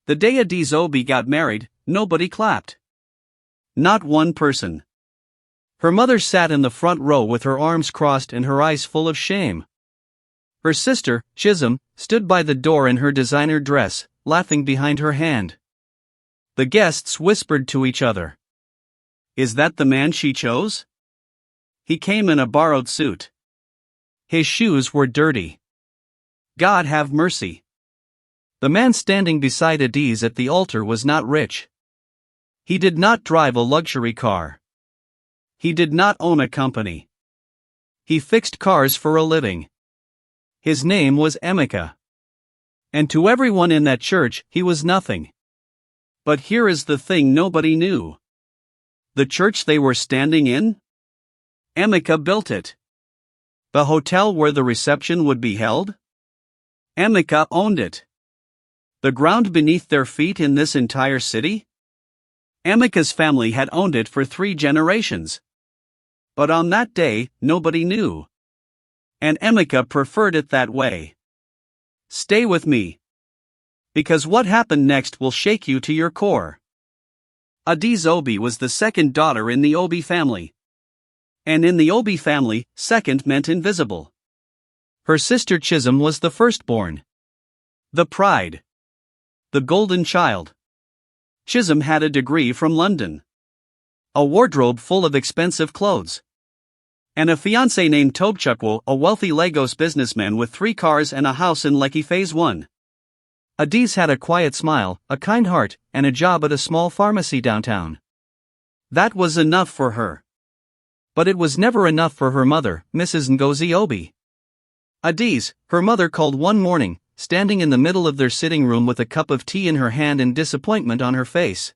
The day Adizobi got married, nobody clapped. Not one person. Her mother sat in the front row with her arms crossed and her eyes full of shame. Her sister, Chisholm, stood by the door in her designer dress, laughing behind her hand. The guests whispered to each other. Is that the man she chose? He came in a borrowed suit. His shoes were dirty. God have mercy. The man standing beside Adiz at the altar was not rich. He did not drive a luxury car. He did not own a company. He fixed cars for a living. His name was Emeka. And to everyone in that church, he was nothing. But here is the thing nobody knew. The church they were standing in? Emeka built it. The hotel where the reception would be held? Emeka owned it. The ground beneath their feet in this entire city? Emeka's family had owned it for 3 generations. But on that day, nobody knew. And Emeka preferred it that way. Stay with me. Because what happened next will shake you to your core. Adiz Obi was the second daughter in the Obi family. And in the Obi family, second meant invisible. Her sister Chisholm was the firstborn. The pride. The golden child. Chisholm had a degree from London. A wardrobe full of expensive clothes. And a fiancé named Tobchukwu, a wealthy Lagos businessman with 3 cars and a house in Lekki Phase 1. Adiz had a quiet smile, a kind heart, and a job at a small pharmacy downtown. That was enough for her. But it was never enough for her mother, Mrs. Ngozi Obi. Adiz, her mother called one morning, standing in the middle of their sitting room with a cup of tea in her hand and disappointment on her face.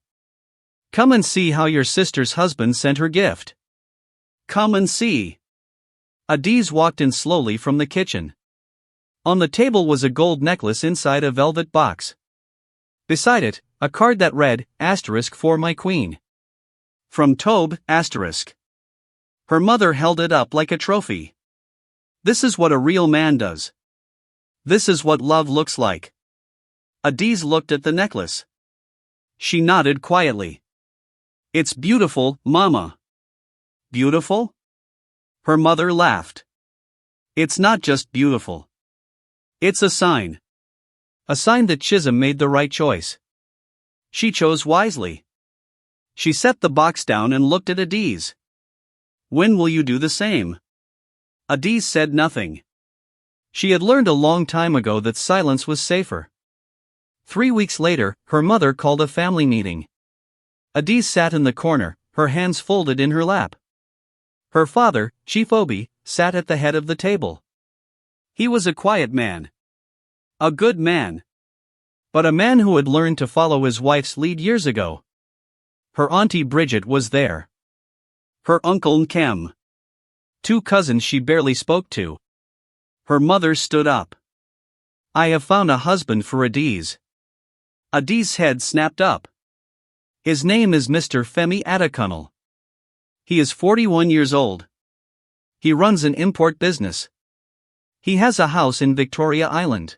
Come and see how your sister's husband sent her gift. Come and see. Adiz walked in slowly from the kitchen. On the table was a gold necklace inside a velvet box. Beside it, a card that read, * for my queen. From Tob, *. Her mother held it up like a trophy. This is what a real man does. This is what love looks like. Adiz looked at the necklace. She nodded quietly. It's beautiful, Mama. Beautiful? Her mother laughed. It's not just beautiful. It's a sign. A sign that Chisholm made the right choice. She chose wisely. She set the box down and looked at Adiz. When will you do the same? Adiz said nothing. She had learned a long time ago that silence was safer. 3 weeks later, her mother called a family meeting. Adiz sat in the corner, her hands folded in her lap. Her father, Chief Obi, sat at the head of the table. He was a quiet man. A good man. But a man who had learned to follow his wife's lead years ago. Her auntie Bridget was there. Her uncle Nkem. 2 cousins she barely spoke to. Her mother stood up. I have found a husband for Adiz. Adiz's head snapped up. His name is Mr. Femi Adekunle. He is 41 years old. He runs an import business. He has a house in Victoria Island.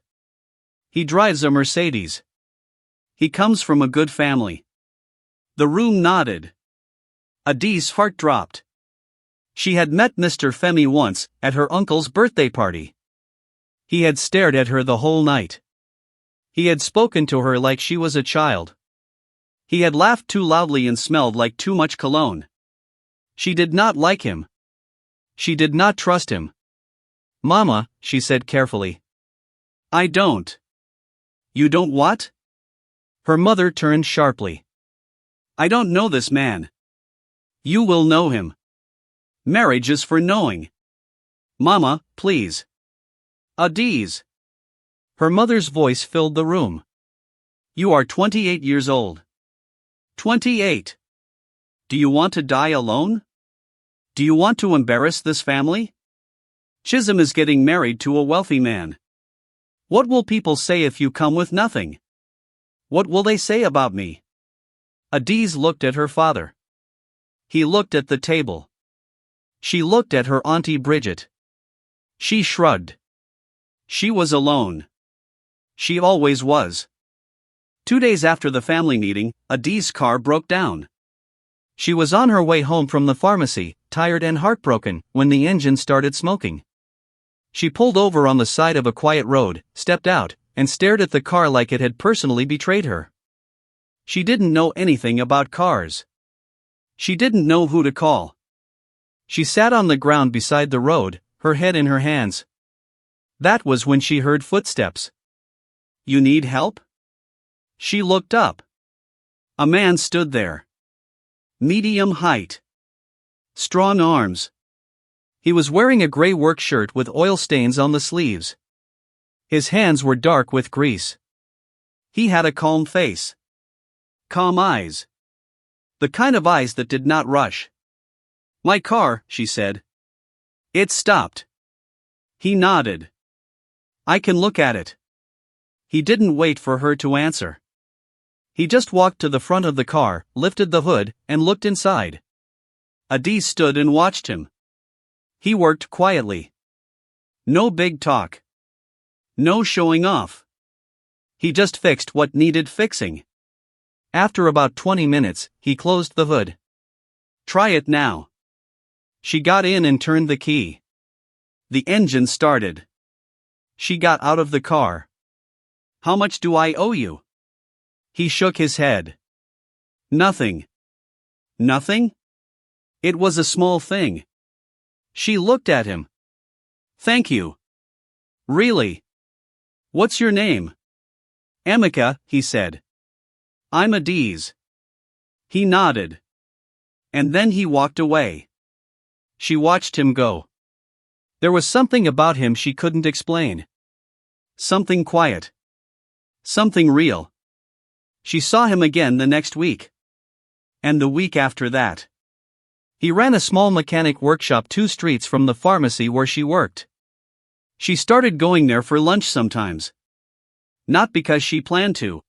He drives a Mercedes. He comes from a good family. The room nodded. Adiz's heart dropped. She had met Mr. Femi once, at her uncle's birthday party. He had stared at her the whole night. He had spoken to her like she was a child. He had laughed too loudly and smelled like too much cologne. She did not like him. She did not trust him. Mama, she said carefully. I don't. You don't what? Her mother turned sharply. I don't know this man. You will know him. Marriage is for knowing. Mama, please. Adiz. Her mother's voice filled the room. You are 28 years old. 28. Do you want to die alone? Do you want to embarrass this family? Chisholm is getting married to a wealthy man. What will people say if you come with nothing? What will they say about me? Adiz looked at her father. He looked at the table. She looked at her auntie Bridget. She shrugged. She was alone. She always was. 2 days after the family meeting, Adi's car broke down. She was on her way home from the pharmacy, tired and heartbroken, when the engine started smoking. She pulled over on the side of a quiet road, stepped out, and stared at the car like it had personally betrayed her. She didn't know anything about cars. She didn't know who to call. She sat on the ground beside the road, her head in her hands. That was when she heard footsteps. "You need help?" She looked up. A man stood there. Medium height. Strong arms. He was wearing a gray work shirt with oil stains on the sleeves. His hands were dark with grease. He had a calm face. Calm eyes. The kind of eyes that did not rush. "My car," she said. "It stopped." He nodded. "I can look at it." He didn't wait for her to answer. He just walked to the front of the car, lifted the hood, and looked inside. Adi stood and watched him. He worked quietly. No big talk. No showing off. He just fixed what needed fixing. After about 20 minutes, he closed the hood. "Try it now." She got in and turned the key. The engine started. She got out of the car. "How much do I owe you?" He shook his head. "Nothing." "Nothing?" It was a small thing. She looked at him. "Thank you." "Really? What's your name?" "Emika," he said. "I'm Adiz." He nodded. And then he walked away. She watched him go. There was something about him she couldn't explain. Something quiet. Something real. She saw him again the next week. And the week after that. He ran a small mechanic workshop 2 streets from the pharmacy where she worked. She started going there for lunch sometimes. Not because she planned to.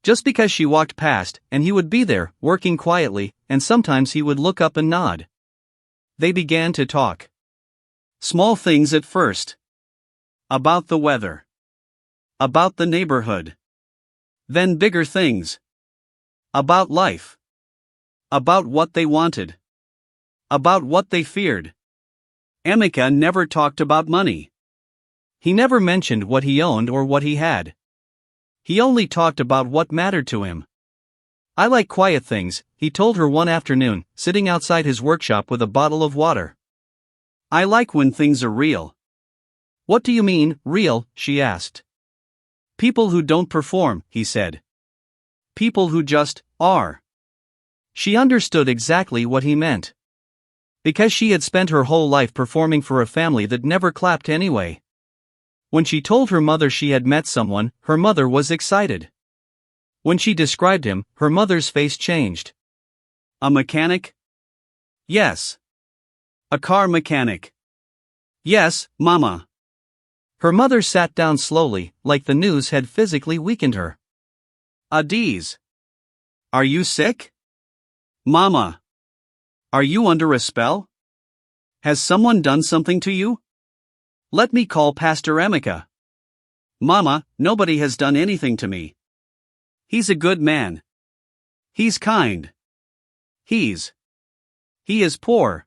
Just because she walked past, and he would be there, working quietly, and sometimes he would look up and nod. They began to talk. Small things at first. About the weather. About the neighborhood. Then bigger things. About life. About what they wanted. About what they feared. Emika never talked about money. He never mentioned what he owned or what he had. He only talked about what mattered to him. "I like quiet things," he told her one afternoon, sitting outside his workshop with a bottle of water. "I like when things are real." "What do you mean, real?" she asked. "People who don't perform," he said. "People who just are." She understood exactly what he meant. Because she had spent her whole life performing for a family that never clapped anyway. When she told her mother she had met someone, her mother was excited. When she described him, her mother's face changed. "A mechanic?" "Yes." "A car mechanic?" "Yes, Mama." Her mother sat down slowly, like the news had physically weakened her. "Adiz. Are you sick?" "Mama. Are you under a spell? Has someone done something to you? Let me call Pastor Emika." "Mama, nobody has done anything to me. He's a good man. He's kind. He is poor."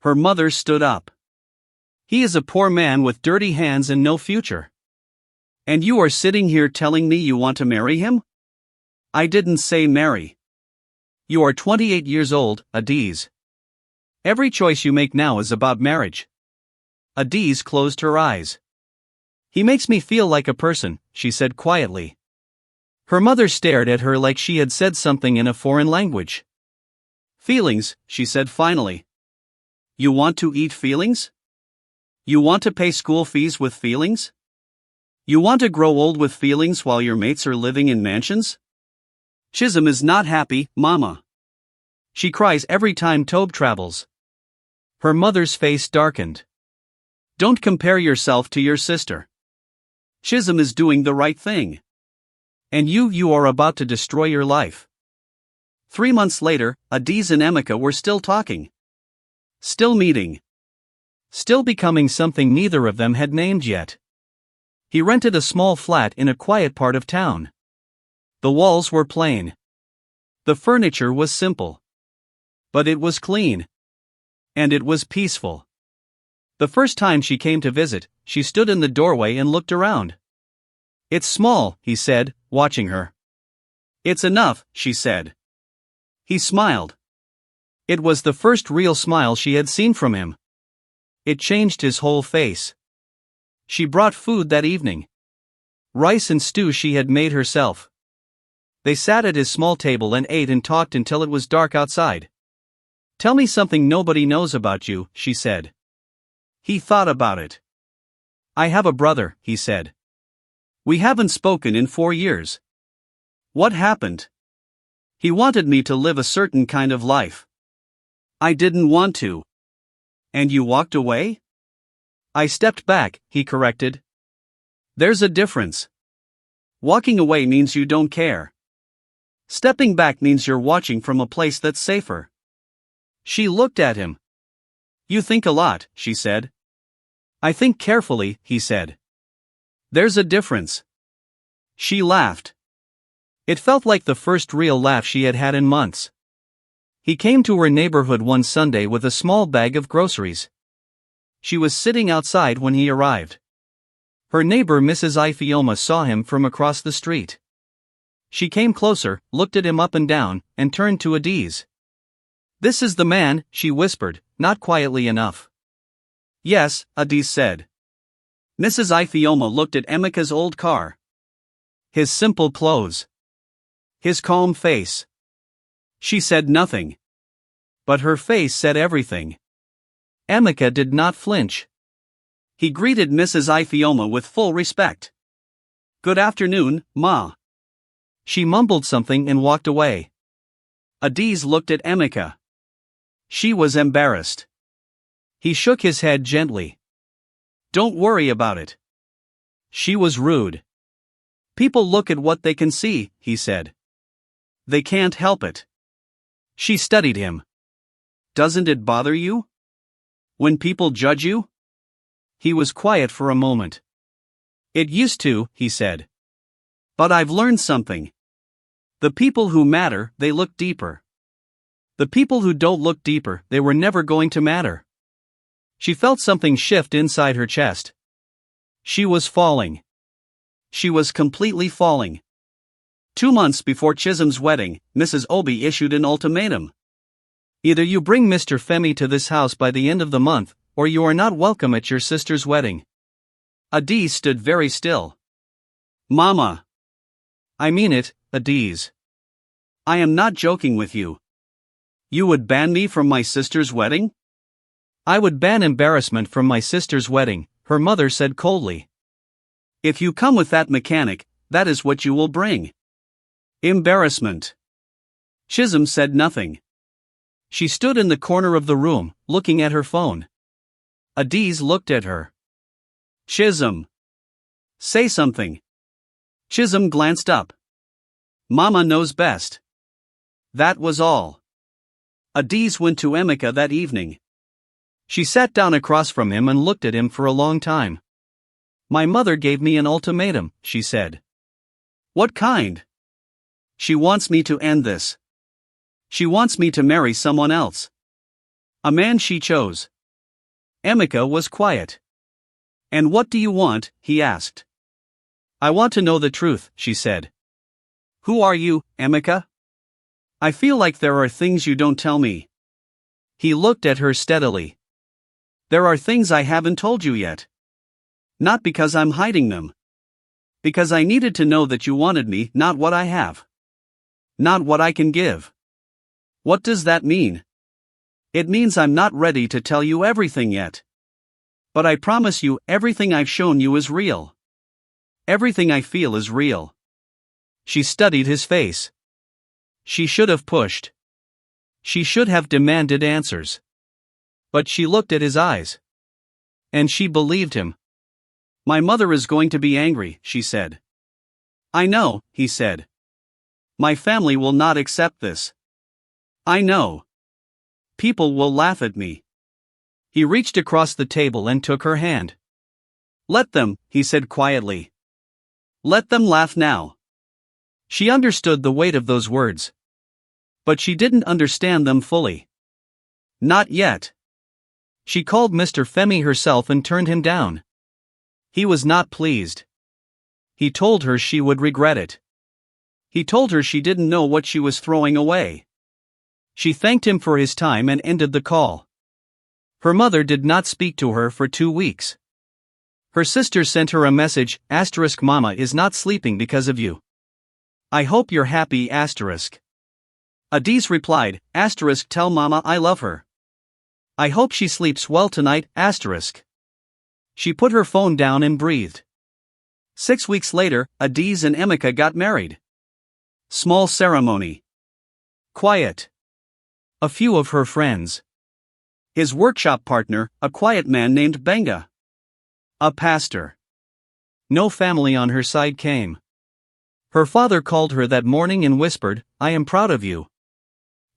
Her mother stood up. "He is a poor man with dirty hands and no future. And you are sitting here telling me you want to marry him?" "I didn't say marry. You are 28 years old, Adiz. Every choice you make now is about marriage." Adiz closed her eyes. "He makes me feel like a person," she said quietly. Her mother stared at her like she had said something in a foreign language. "Feelings," she said finally. "You want to eat feelings? You want to pay school fees with feelings? You want to grow old with feelings while your mates are living in mansions? Chisholm is not happy, Mama. She cries every time Tobe travels." Her mother's face darkened. "Don't compare yourself to your sister. Chisholm is doing the right thing. And you are about to destroy your life." 3 months later, Adiz and Emika were still talking. Still meeting. Still becoming something neither of them had named yet. He rented a small flat in a quiet part of town. The walls were plain. The furniture was simple. But it was clean. And it was peaceful. The first time she came to visit, she stood in the doorway and looked around. "It's small," he said, watching her. "It's enough," she said. He smiled. It was the first real smile she had seen from him. It changed his whole face. She brought food that evening. Rice and stew she had made herself. They sat at his small table and ate and talked until it was dark outside. "Tell me something nobody knows about you," she said. He thought about it. "I have a brother," he said. "We haven't spoken in 4 years." "What happened?" "He wanted me to live a certain kind of life. I didn't want to." "And you walked away?" "I stepped back," he corrected. "There's a difference. Walking away means you don't care. Stepping back means you're watching from a place that's safer." She looked at him. "You think a lot," she said. "I think carefully," he said. "There's a difference." She laughed. It felt like the first real laugh she had had in months. He came to her neighborhood one Sunday with a small bag of groceries. She was sitting outside when he arrived. Her neighbor Mrs. Ifioma saw him from across the street. She came closer, looked at him up and down, and turned to Adiz. "This is the man," she whispered, not quietly enough. "Yes," Adiz said. Mrs. Ifioma looked at Emeka's old car. His simple clothes. His calm face. She said nothing. But her face said everything. Emeka did not flinch. He greeted Mrs. Ifioma with full respect. "Good afternoon, Ma." She mumbled something and walked away. Adiz looked at Emeka. She was embarrassed. He shook his head gently. "Don't worry about it." She was rude. "People look at what they can see," he said. "They can't help it." She studied him. "Doesn't it bother you? When people judge you?" He was quiet for a moment. "It used to," he said. "But I've learned something. The people who matter, they look deeper. The people who don't look deeper, they were never going to matter." She felt something shift inside her chest. She was falling. She was completely falling. 2 months before Chisholm's wedding, Mrs. Obi issued an ultimatum. "Either you bring Mr. Femi to this house by the end of the month, or you are not welcome at your sister's wedding." Adiz stood very still. "Mama." "I mean it, Adiz. I am not joking with you. You would ban me from my sister's wedding?" "I would ban embarrassment from my sister's wedding," her mother said coldly. "If you come with that mechanic, that is what you will bring. Embarrassment." Chisholm said nothing. She stood in the corner of the room, looking at her phone. Adiz looked at her. "Chisholm. Say something." Chisholm glanced up. "Mama knows best." That was all. Adiz went to Emeka that evening. She sat down across from him and looked at him for a long time. "My mother gave me an ultimatum," she said. "What kind?" "She wants me to end this. She wants me to marry someone else. A man she chose." Emeka was quiet. "And what do you want?" he asked. "I want to know the truth," she said. "Who are you, Emeka? I feel like there are things you don't tell me." He looked at her steadily. "There are things I haven't told you yet. Not because I'm hiding them. Because I needed to know that you wanted me, not what I have. Not what I can give." "What does that mean?" "It means I'm not ready to tell you everything yet. But I promise you, everything I've shown you is real. Everything I feel is real." She studied his face. She should have pushed. She should have demanded answers. But she looked at his eyes. And she believed him. "My mother is going to be angry," she said. "I know," he said. "My family will not accept this. I know. People will laugh at me." He reached across the table and took her hand. "Let them," he said quietly. "Let them laugh now." She understood the weight of those words. But she didn't understand them fully. Not yet. She called Mr. Femi herself and turned him down. He was not pleased. He told her she would regret it. He told her she didn't know what she was throwing away. She thanked him for his time and ended the call. Her mother did not speak to her for 2 weeks. Her sister sent her a message, * Mama is not sleeping because of you. I hope you're happy *. Adiz replied, * Tell Mama I love her. I hope she sleeps well tonight. * She put her phone down and breathed. 6 weeks later, Adiz and Emeka got married. Small ceremony. Quiet. A few of her friends. His workshop partner, a quiet man named Benga. A pastor. No family on her side came. Her father called her that morning and whispered, I am proud of you.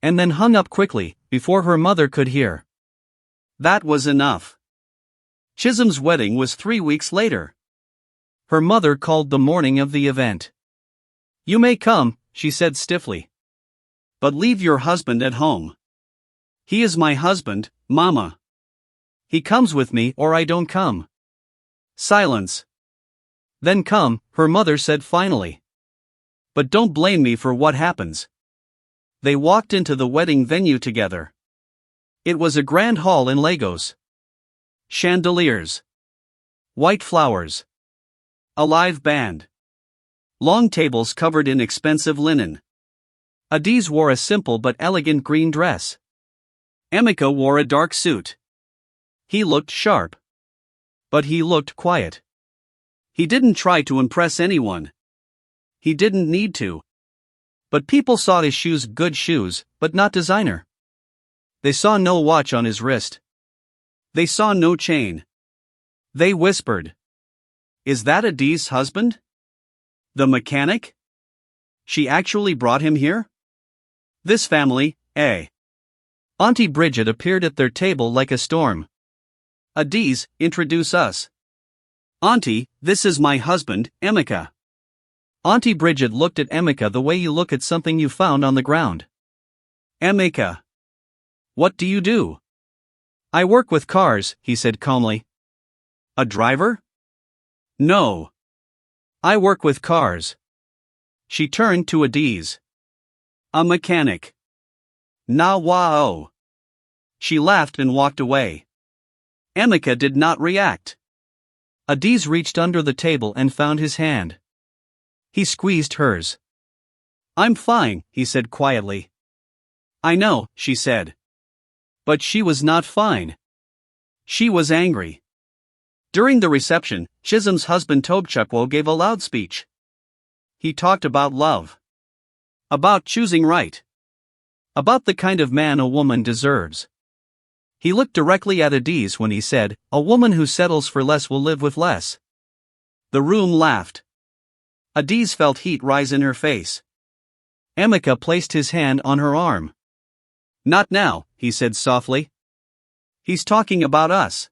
And then hung up quickly, before her mother could hear. That was enough. Chisholm's wedding was 3 weeks later. Her mother called the morning of the event. You may come, she said stiffly. But leave your husband at home. He is my husband, Mama. He comes with me or I don't come. Silence. Then come, her mother said finally. But don't blame me for what happens. They walked into the wedding venue together. It was a grand hall in Lagos. Chandeliers. White flowers. A live band. Long tables covered in expensive linen. Adiz wore a simple but elegant green dress. Emeka wore a dark suit. He looked sharp. But he looked quiet. He didn't try to impress anyone. He didn't need to. But people saw his shoes, good shoes, but not designer. They saw no watch on his wrist. They saw no chain. They whispered. Is that Adiz's husband? The mechanic? She actually brought him here? This family, eh? Auntie Bridget appeared at their table like a storm. Adiz, introduce us. Auntie, this is my husband, Emeka. Auntie Bridget looked at Emeka the way you look at something you found on the ground. Emeka. What do you do? I work with cars, he said calmly. A driver? No. I work with cars. She turned to Adiz. A mechanic. Na wao. She laughed and walked away. Emeka did not react. Adiz reached under the table and found his hand. He squeezed hers. I'm fine, he said quietly. I know, she said. But she was not fine. She was angry. During the reception, Chisholm's husband Tobchukwu gave a loud speech. He talked about love. About choosing right. About the kind of man a woman deserves. He looked directly at Adiz when he said, a woman who settles for less will live with less. The room laughed. Adiz felt heat rise in her face. Emeka placed his hand on her arm. Not now, he said softly. He's talking about us.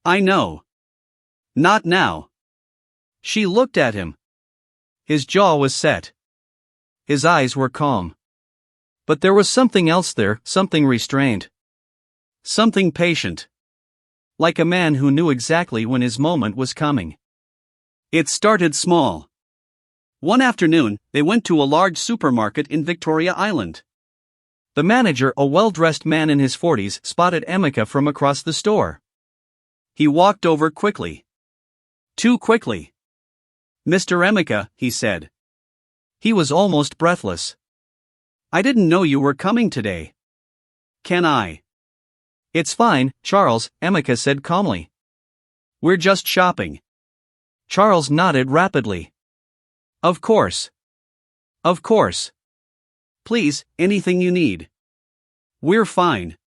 I know. Not now. She looked at him. His jaw was set. His eyes were calm. But there was something else there, something restrained. Something patient. Like a man who knew exactly when his moment was coming. It started small. One afternoon, they went to a large supermarket in Victoria Island. The manager, a well-dressed man in his 40s, spotted Emeka from across the store. He walked over quickly. Too quickly. Mr. Emeka, he said. He was almost breathless. I didn't know you were coming today. Can I? It's fine, Charles, Emeka said calmly. We're just shopping. Charles nodded rapidly. Of course. Of course. Please, anything you need. We're fine.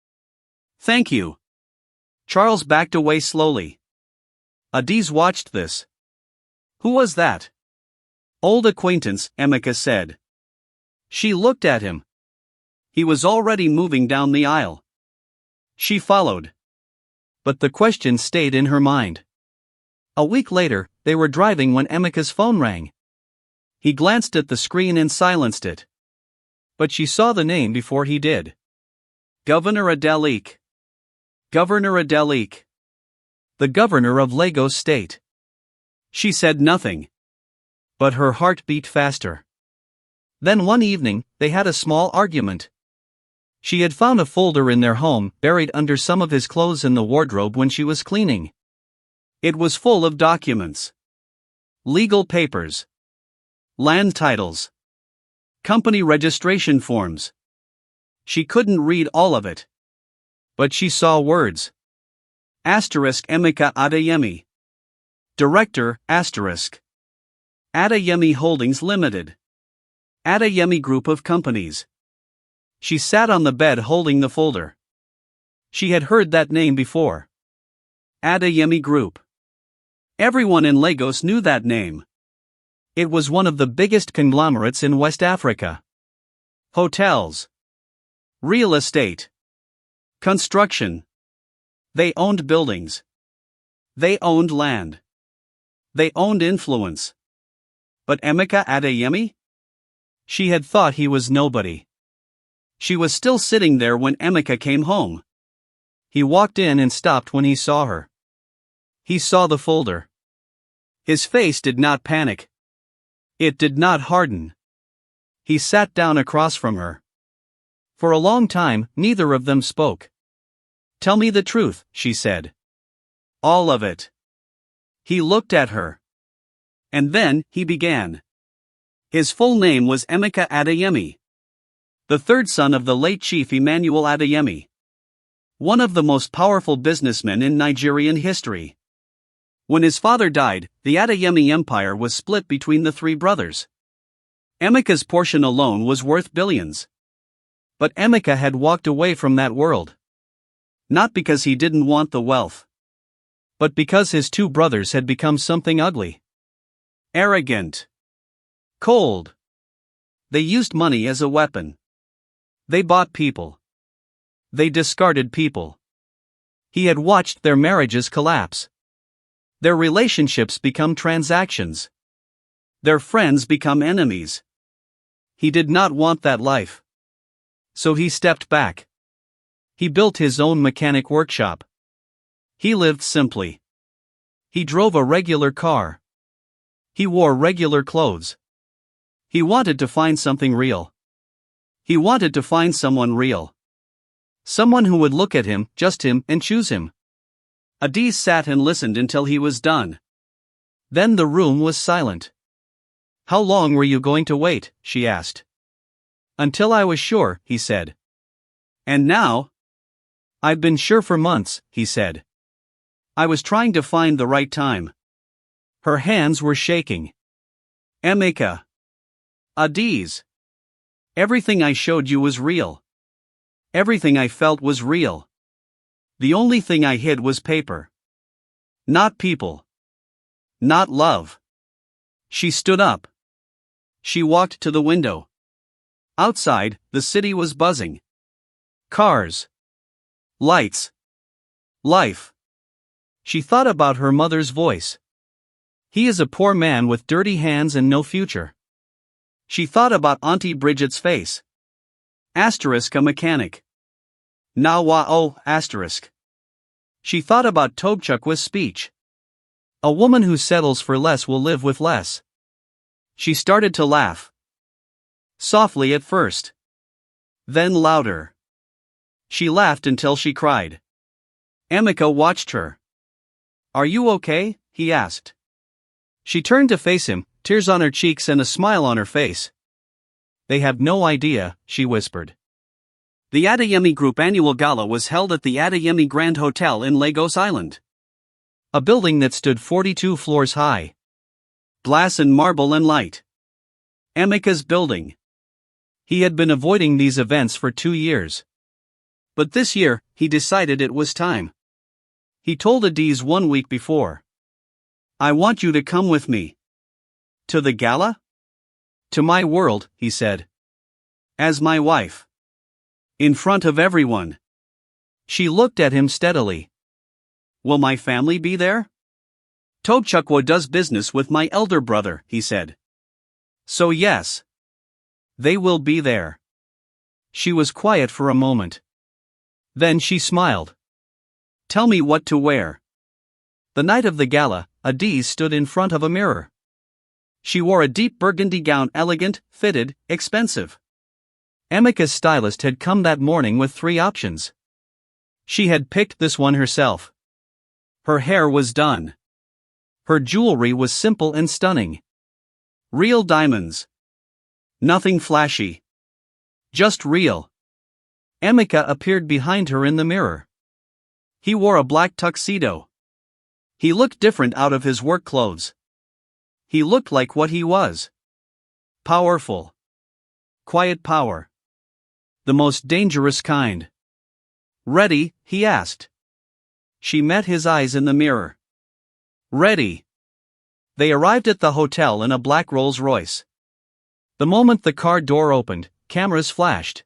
Thank you. Charles backed away slowly. Adiz watched this. Who was that? Old acquaintance, Emeka said. She looked at him. He was already moving down the aisle. She followed. But the question stayed in her mind. A week later, they were driving when Emeka's phone rang. He glanced at the screen and silenced it. But she saw the name before he did. Governor Adalik. Governor Adalik. The governor of Lagos State. She said nothing. But her heart beat faster. Then one evening, they had a small argument. She had found a folder in their home, buried under some of his clothes in the wardrobe when she was cleaning. It was full of documents. Legal papers. Land titles. Company registration forms. She couldn't read all of it. But she saw words. Emeka Adeyemi. Director, Adeyemi Holdings Limited. Adeyemi Group of Companies. She sat on the bed holding the folder. She had heard that name before. Adeyemi Group. Everyone in Lagos knew that name. It was one of the biggest conglomerates in West Africa. Hotels. Real estate. Construction. They owned buildings. They owned land. They owned influence. But Emeka Adeyemi? She had thought he was nobody. She was still sitting there when Emeka came home. He walked in and stopped when he saw her. He saw the folder. His face did not panic. It did not harden. He sat down across from her. For a long time, neither of them spoke. "Tell me the truth," she said. "All of it." He looked at her. And then, he began. His full name was Emeka Adeyemi, the third son of the late Chief Emmanuel Adeyemi, one of the most powerful businessmen in Nigerian history. When his father died, the Adeyemi empire was split between the three brothers. Emeka's portion alone was worth billions. But Emeka had walked away from that world. Not because he didn't want the wealth, but because his two brothers had become something ugly. Arrogant. Cold. They used money as a weapon. They bought people. They discarded people. He had watched their marriages collapse. Their relationships become transactions. Their friends become enemies. He did not want that life. So he stepped back. He built his own mechanic workshop. He lived simply. He drove a regular car. He wore regular clothes. He wanted to find something real. He wanted to find someone real. Someone who would look at him, just him, and choose him. Adiz sat and listened until he was done. Then the room was silent. "How long were you going to wait?" she asked. "Until I was sure," he said. "And now?" "I've been sure for months," he said. "I was trying to find the right time." Her hands were shaking. "Emeka. Adiz. Everything I showed you was real. Everything I felt was real. The only thing I hid was paper. Not people. Not love." She stood up. She walked to the window. Outside, the city was buzzing. Cars. Lights. Life. She thought about her mother's voice. "He is a poor man with dirty hands and no future." She thought about Auntie Bridget's face. A mechanic. Na-wa-o, asterisk. She thought about Tobchukwa's speech. "A woman who settles for less will live with less." She started to laugh. Softly at first. Then louder. She laughed until she cried. Emeka watched her. "Are you okay?" he asked. She turned to face him, tears on her cheeks and a smile on her face. "They have no idea," she whispered. The Adeyemi Group annual gala was held at the Adeyemi Grand Hotel in Lagos Island. A building that stood 42 floors high. Glass and marble and light. Emeka's building. He had been avoiding these events for 2 years. But this year, he decided it was time. He told Adiz 1 week before. "I want you to come with me." "To the gala?" "To my world," he said. "As my wife." "In front of everyone." She looked at him steadily. "Will my family be there?" "Tobchukwa does business with my elder brother," he said. So yes. They will be there. She was quiet for a moment. Then she smiled. Tell me what to wear. The night of the gala, Adiz stood in front of a mirror. She wore a deep burgundy gown, elegant, fitted, expensive. Emika's stylist had come that morning with 3 options. She had picked this one herself. Her hair was done. Her jewelry was simple and stunning. Real diamonds. Nothing flashy. Just real. Emika appeared behind her in the mirror. He wore a black tuxedo. He looked different out of his work clothes. He looked like what he was. Powerful. Quiet power. The most dangerous kind. Ready? He asked. She met his eyes in the mirror. Ready. They arrived at the hotel in a black Rolls-Royce. The moment the car door opened, cameras flashed.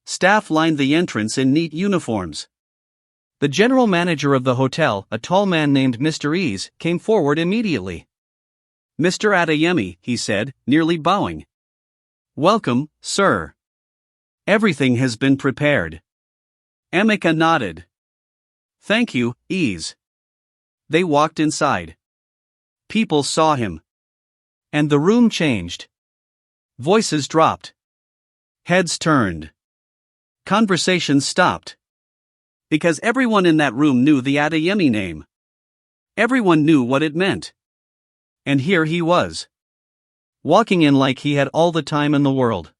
Staff lined the entrance in neat uniforms. The general manager of the hotel, a tall man named Mr. Ease, came forward immediately. Mr. Adeyemi, he said, nearly bowing. Welcome, sir. Everything has been prepared. Emika nodded. Thank you, Ease. They walked inside. People saw him. And the room changed. Voices dropped. Heads turned. Conversations stopped. Because everyone in that room knew the Adeyemi name. Everyone knew what it meant. And here he was. Walking in like he had all the time in the world.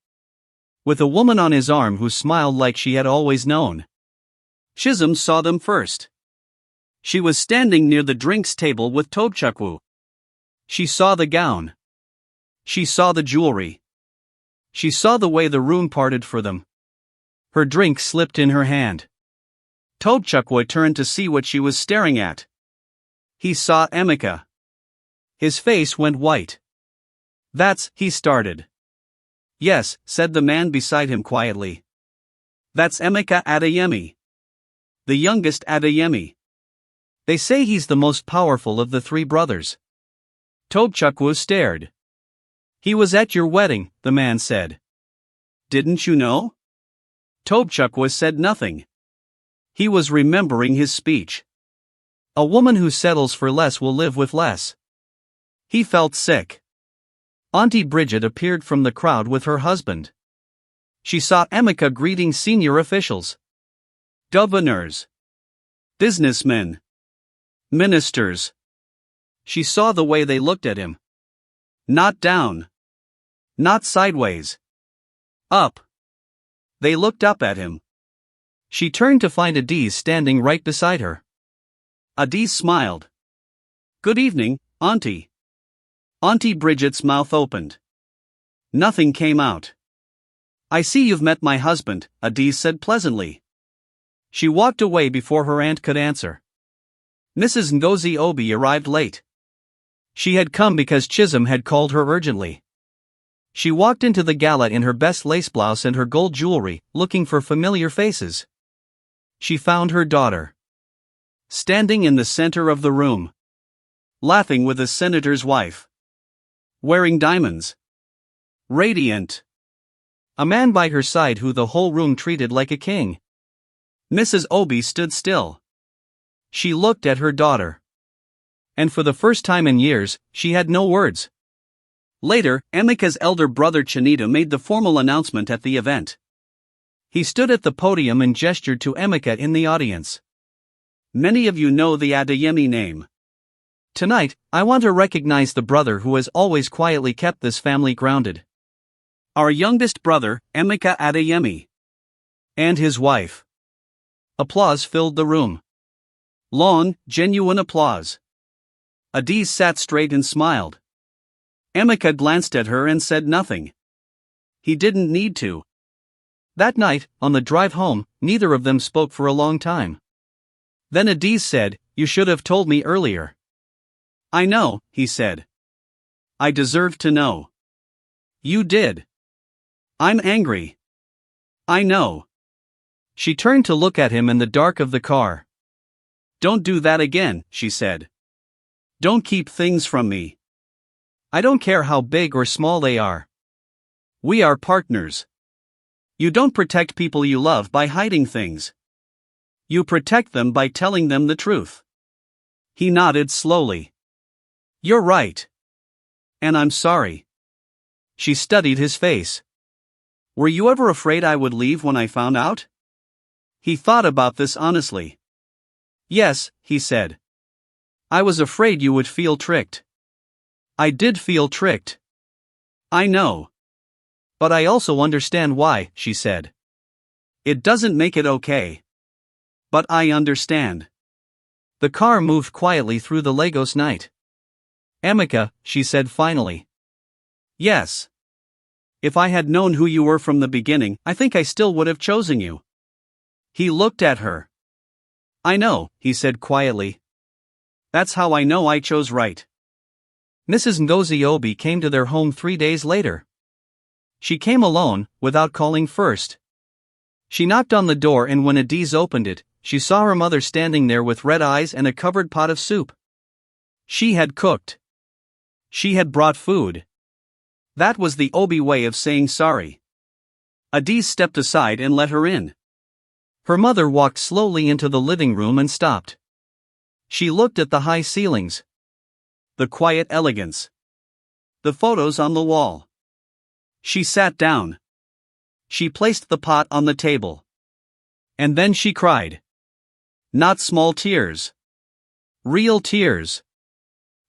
With a woman on his arm who smiled like she had always known. Chisholm saw them first. She was standing near the drinks table with Tobchukwu. She saw the gown. She saw the jewelry. She saw the way the room parted for them. Her drink slipped in her hand. Tobchukwu turned to see what she was staring at. He saw Emika. His face went white. He started. Yes, said the man beside him quietly. That's Emika Adeyemi. The youngest Adeyemi. They say he's the most powerful of the 3 brothers. Tobchukwu stared. He was at your wedding, the man said. Didn't you know? Tobchukwu said nothing. He was remembering his speech. A woman who settles for less will live with less. He felt sick. Auntie Bridget appeared from the crowd with her husband. She saw Emika greeting senior officials. Governors. Businessmen. Ministers. She saw the way they looked at him. Not down. Not sideways. Up. They looked up at him. She turned to find Adiz standing right beside her. Adiz smiled. Good evening, Auntie. Auntie Bridget's mouth opened. Nothing came out. I see you've met my husband, Adiz said pleasantly. She walked away before her aunt could answer. Mrs. Ngozi Obi arrived late. She had come because Chisholm had called her urgently. She walked into the gala in her best lace blouse and her gold jewelry, looking for familiar faces. She found her daughter. Standing in the center of the room. Laughing with a senator's wife. Wearing diamonds. Radiant. A man by her side who the whole room treated like a king. Mrs. Obi stood still. She looked at her daughter. And for the first time in years, she had no words. Later, Emika's elder brother Chinita made the formal announcement at the event. He stood at the podium and gestured to Emika in the audience. Many of you know the Adeyemi name. Tonight, I want to recognize the brother who has always quietly kept this family grounded. Our youngest brother, Emika Adeyemi. And his wife. Applause filled the room. Long, genuine applause. Adiz sat straight and smiled. Emika glanced at her and said nothing. He didn't need to. That night, on the drive home, neither of them spoke for a long time. Then Adiz said, "You should have told me earlier." "I know," he said. "I deserved to know." "You did." "I'm angry." "I know." She turned to look at him in the dark of the car. "Don't do that again," she said. "Don't keep things from me." I don't care how big or small they are. We are partners. You don't protect people you love by hiding things. You protect them by telling them the truth. He nodded slowly. You're right. And I'm sorry. She studied his face. Were you ever afraid I would leave when I found out? He thought about this honestly. Yes, he said. I was afraid you would feel tricked. I did feel tricked. I know. But I also understand why, she said. It doesn't make it okay. But I understand. The car moved quietly through the Lagos night. Emeka, she said finally. Yes. If I had known who you were from the beginning, I think I still would have chosen you. He looked at her. I know, he said quietly. That's how I know I chose right. Mrs. Ngozi Obi came to their home 3 days later. She came alone, without calling first. She knocked on the door, and when Adiz opened it, she saw her mother standing there with red eyes and a covered pot of soup. She had cooked. She had brought food. That was the Obi way of saying sorry. Adiz stepped aside and let her in. Her mother walked slowly into the living room and stopped. She looked at the high ceilings. The quiet elegance. The photos on the wall. She sat down. She placed the pot on the table. And then she cried. Not small tears. Real tears.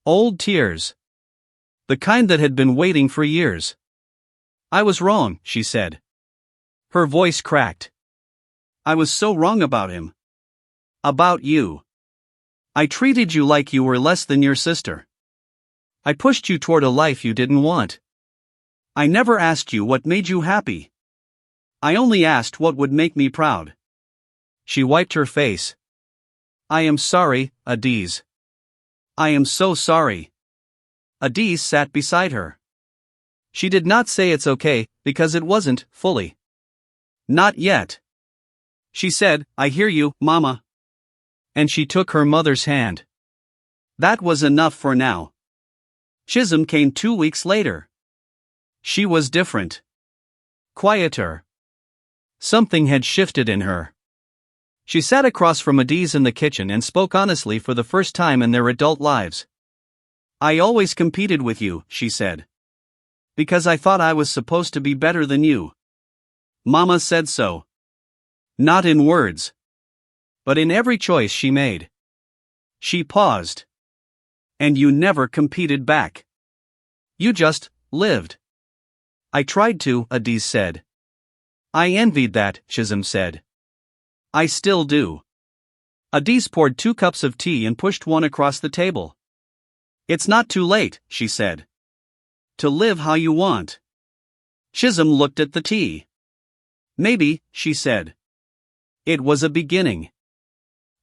Old tears. The kind that had been waiting for years. I was wrong, she said. Her voice cracked. I was so wrong about him. About you. I treated you like you were less than your sister. I pushed you toward a life you didn't want. I never asked you what made you happy. I only asked what would make me proud. She wiped her face. I am sorry, Adiz. I am so sorry. Adiz sat beside her. She did not say it's okay, because it wasn't, fully. Not yet. She said, I hear you, Mama. And she took her mother's hand. That was enough for now. Chisholm came 2 weeks later. She was different. Quieter. Something had shifted in her. She sat across from Adiz in the kitchen and spoke honestly for the first time in their adult lives. I always competed with you, she said. Because I thought I was supposed to be better than you. Mama said so. Not in words. But in every choice she made. She paused. And you never competed back. You just lived. I tried to, Adiz said. I envied that, Chisholm said. I still do. Adiz poured 2 cups of tea and pushed one across the table. It's not too late, she said. To live how you want. Chisholm looked at the tea. Maybe, she said. It was a beginning.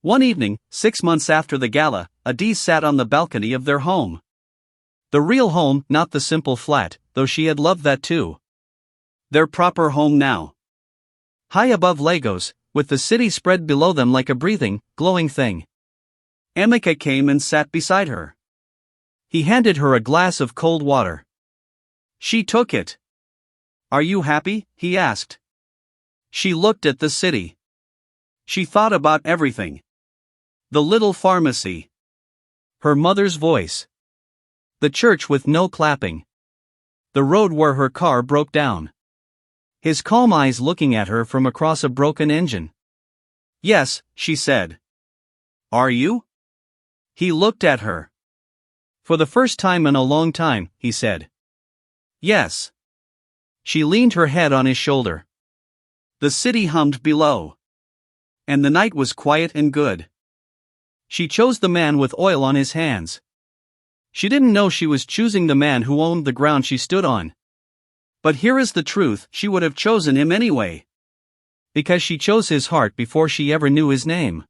One evening, 6 months after the gala, Adiz sat on the balcony of their home. The real home, not the simple flat, though she had loved that too. Their proper home now. High above Lagos, with the city spread below them like a breathing, glowing thing. Emeka came and sat beside her. He handed her a glass of cold water. She took it. Are you happy? He asked. She looked at the city. She thought about everything. The little pharmacy. Her mother's voice. The church with no clapping. The road where her car broke down. His calm eyes looking at her from across a broken engine. Yes, she said. Are you? He looked at her. For the first time in a long time, he said. Yes. She leaned her head on his shoulder. The city hummed below. And the night was quiet and good. She chose the man with oil on his hands. She didn't know she was choosing the man who owned the ground she stood on. But here is the truth, she would have chosen him anyway. Because she chose his heart before she ever knew his name.